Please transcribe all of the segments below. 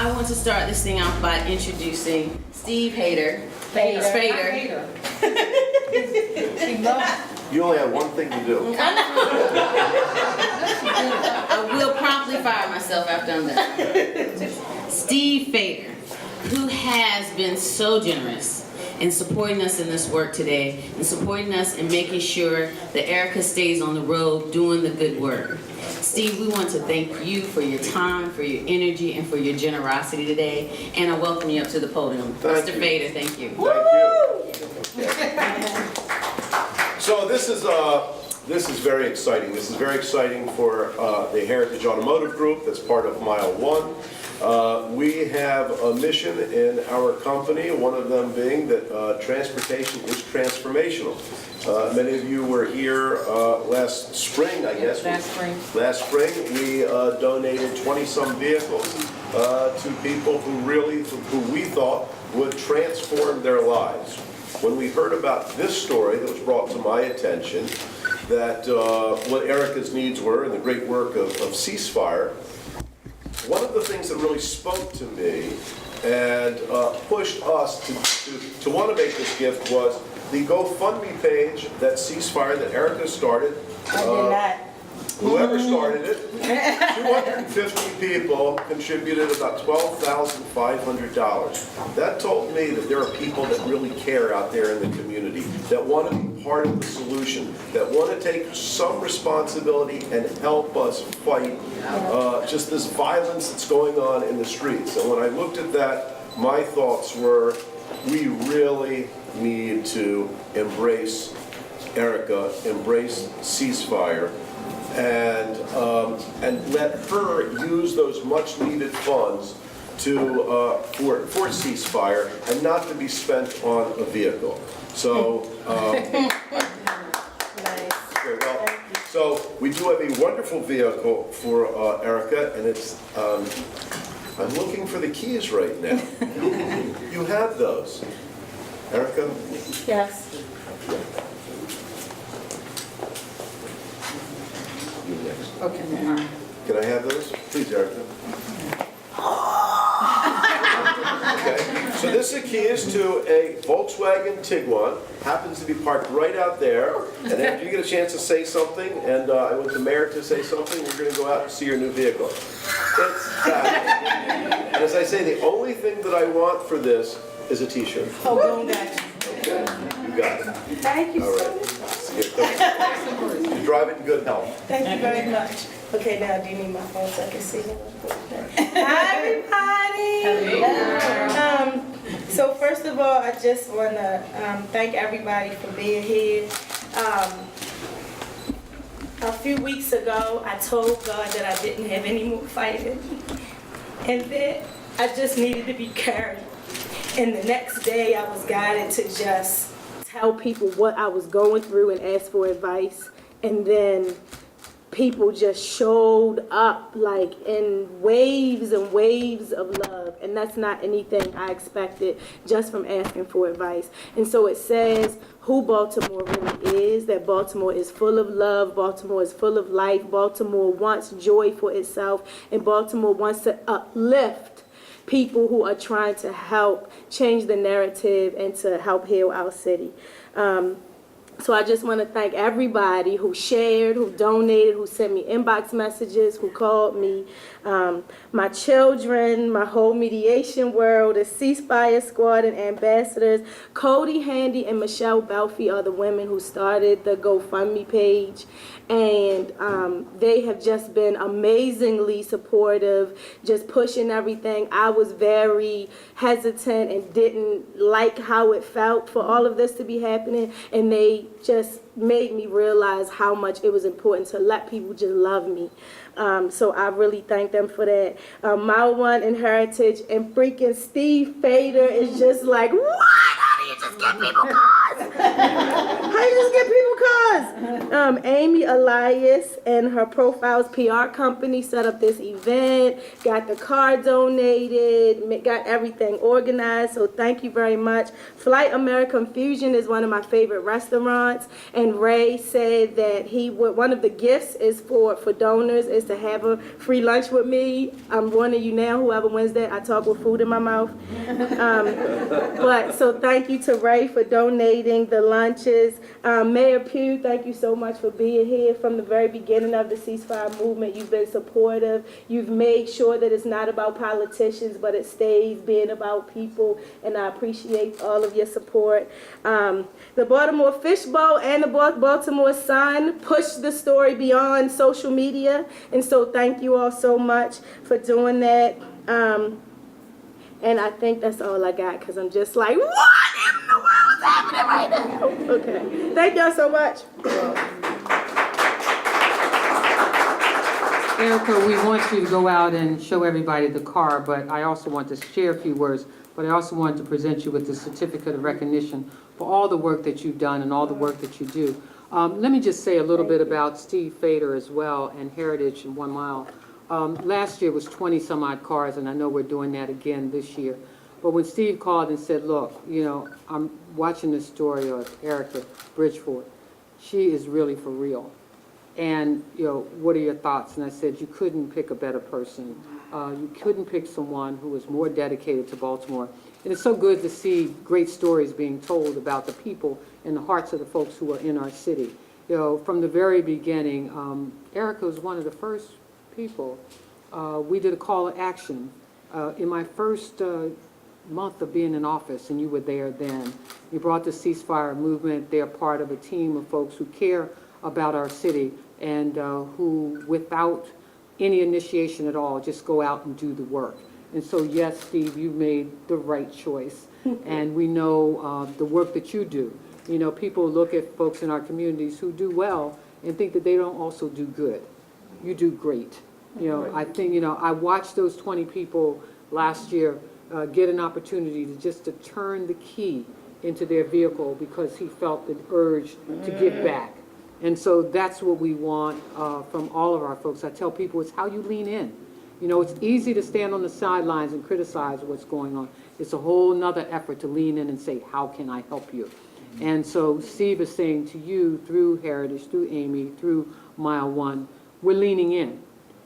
I want to start this thing off by introducing Steve Fader. Fader. You only have one thing to do. I will promptly fire myself after I'm done. Steve Fader, who has been so generous in supporting us in this work today, and supporting us in making sure that Erricka stays on the road doing the good work. Steve, we want to thank you for your time, for your energy, and for your generosity today, and I welcome you up to the podium. Thank Mr. you. Fader, thank you. Thank you. So this is very exciting. This is very exciting for the Heritage Automotive Group that's part of Mile One. We have a mission in our company, one of them being that transportation is transformational. Many of you were here last spring, I guess. Last spring, we donated 20-some vehicles to people who we thought would transform their lives. When we heard about this story that was brought to my attention, that what Ericka's needs were and the great work of Ceasefire, one of the things that really spoke to me and pushed us to want to make this gift was the GoFundMe page that Ceasefire, that Ericka started. I did not. Whoever started it, 250 people contributed about $12,500. That told me that there are people that really care out there in the community, that want to be part of the solution, that want to take some responsibility and help us fight just this violence that's going on in the streets. And when I looked at that, my thoughts were, we really need to embrace Ericka, embrace Ceasefire, and let her use those much-needed funds for Ceasefire, and not to be spent on a vehicle. So, very well. So we do have a wonderful vehicle for Ericka, and it's. I'm looking for the keys right now. You have those, Ericka? Yes. You next. Okay. Can I have those? Please, Ericka. Okay. So this keys to a Volkswagen Tiguan. Happens to be parked right out there. And after you get a chance to say something, and I want the mayor to say something, we're going to go out and see your new vehicle. It's fabulous. And as I say, the only thing that I want for this is a T-shirt. Oh, boom, got you. Okay, you got it. Thank you All so right. much. You drive it in good health. Thank you very much. Okay, now do you need my phone so I can see it? Hi, everybody. So first of all, I just want to thank everybody for being here. A few weeks ago, I told God that I didn't have any more fighting, and that I just needed to be carried. And the next day, I was guided to just tell people what I was going through and ask for advice. And then people just showed up like in waves and waves of love. And that's not anything I expected just from asking for advice. And so it says who Baltimore really is, that Baltimore is full of love, Baltimore is full of life, Baltimore wants joy for itself, and Baltimore wants to uplift people who are trying to help change the narrative and to help heal our city. So I just want to thank everybody who shared, who donated, who sent me inbox messages, who called me. My children, my whole mediation world, the Ceasefire Squad and ambassadors. Cody Handy and Michelle Belfi are the women who started the GoFundMe page. And they have just been amazingly supportive, just pushing everything. I was very hesitant and didn't like how it felt for all of this to be happening. And they just made me realize how much it was important to let people just love me. So I really thank them for that. Mile One and Heritage and freaking Steve Fader is just like, what? How do you just get people cars? How do you just get people cars? Amy Elias and her Profiles PR company set up this event, got the car donated, got everything organized, so thank you very much. Flight American Fusion is one of my favorite restaurants, and Ray said that one of the gifts is for donors is to have a free lunch with me. I'm warning you now, whoever wins that, I talk with food in my mouth. But so thank you to Ray for donating the lunches. Mayor Pugh, thank you so much for being here from the very beginning of the ceasefire movement. You've been supportive. You've made sure that it's not about politicians, but it stays being about people, and I appreciate all of your support. The Baltimore Fishbowl and the Baltimore Sun pushed the story beyond social media, and so thank you all so much for doing that. And I think that's all I got, because I'm just like, what in the world is happening right now? Okay. Thank y'all so much. Erricka, we want you to go out and show everybody the car, but I also want to share a few words, but I also want to present you with the certificate of recognition for all the work that you've done and all the work that you do. Let me just say a little bit about Steve Fader as well and Heritage in 1 Mile. Last year was 20 some odd cars, and I know we're doing that again this year. But when Steve called and said, look, you know, I'm watching this story of Erricka Bridgeford. She is really for real. And, you know, what are your thoughts? And I said, you couldn't pick a better person. You couldn't pick someone who was more dedicated to Baltimore. And it's so good to see great stories being told about the people and the hearts of the folks who are in our city. You know, from the very beginning, Erricka was one of the first people. We did a call to action in my first month of being in office, and you were there then. You brought the ceasefire movement. They're part of a team of folks who care about our city and who, without any initiation at all, just go out and do the work. And so, yes, Steve, you made the right choice. And we know the work that you do. You know, people look at folks in our communities who do well and think that they don't also do good. You do great. You know, I think, you know, I watched those 20 people last year get an opportunity to turn the key into their vehicle because he felt the urge to give back. And so that's what we want from all of our folks. I tell people it's how you lean in. You know, it's easy to stand on the sidelines and criticize what's going on. It's a whole nother effort to lean in and say, how can I help you? And so Steve is saying to you, through Heritage, through Amy, through Mile One, we're leaning in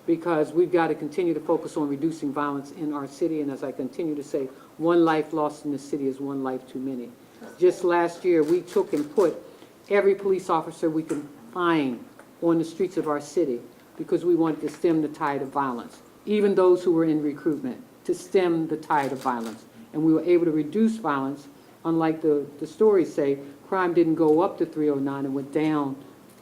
because we've got to continue to focus on reducing violence in our city. And as I continue to say, one life lost in the city is one life too many. Just last year, we took and put every police officer we can find on the streets of our city because we wanted to stem the tide of violence, even those who were in recruitment, to stem the tide of violence. And we were able to reduce violence. Unlike the stories say, crime didn't go up to 309 and went down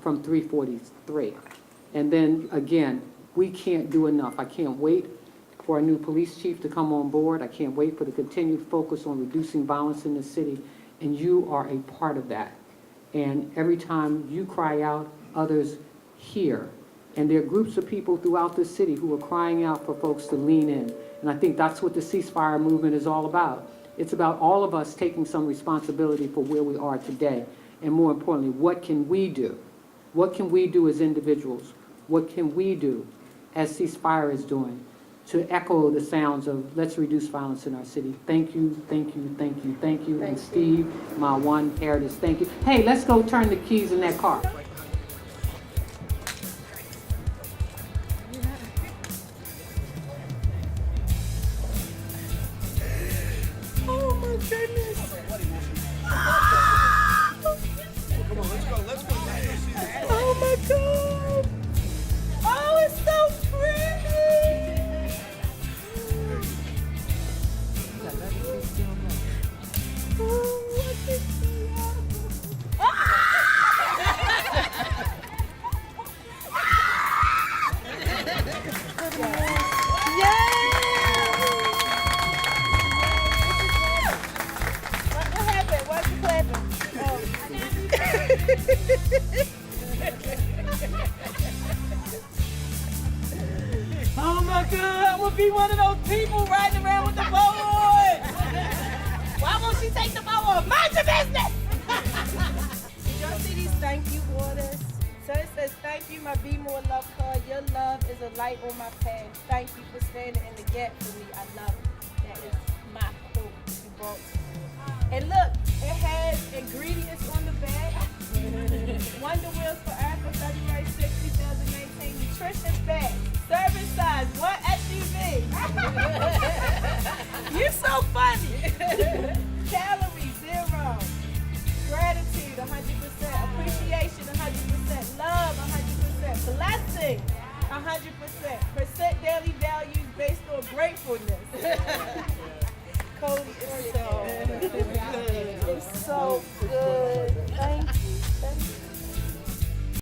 from 343. And then again, we can't do enough. I can't wait for our new police chief to come on board. I can't wait for the continued focus on reducing violence in the city. And you are a part of that. And every time you cry out, others hear. And there are groups of people throughout the city who are crying out for folks to lean in. And I think that's what the ceasefire movement is all about. It's about all of us taking some responsibility for where we are today. And more importantly, what can we do? What can we do as individuals? What can we do as ceasefire is doing to echo the sounds of let's reduce violence in our city? Thank you, thank you, thank you, thank you. And Steve, Mile One, Heritage, thank you. Hey, let's go turn the keys in that car. Oh my goodness. Come on, let's go. Let's go see this. Oh my God. Oh, it's so pretty. Oh, look at you. What happened? What's the clapping? Oh my God, I'm gonna be one of those people riding around with the board. Why won't she take the board? Mind your business! Did y'all see these thank you orders? Be More Love card. Your love is a light on my path. Thank you for standing in the gap for me. I love it. That is my quote you brought to me. And look, it has ingredients on the back. Wonder Wheels for Africa, February 6, 2019. Nutrition facts. Serving size, 1 SUV. You're so funny. Calories, 0. Gratitude, 100%. Appreciation, 100%. Love, 100%. Blessing, 100%. Percent daily values based on gratefulness. Cody.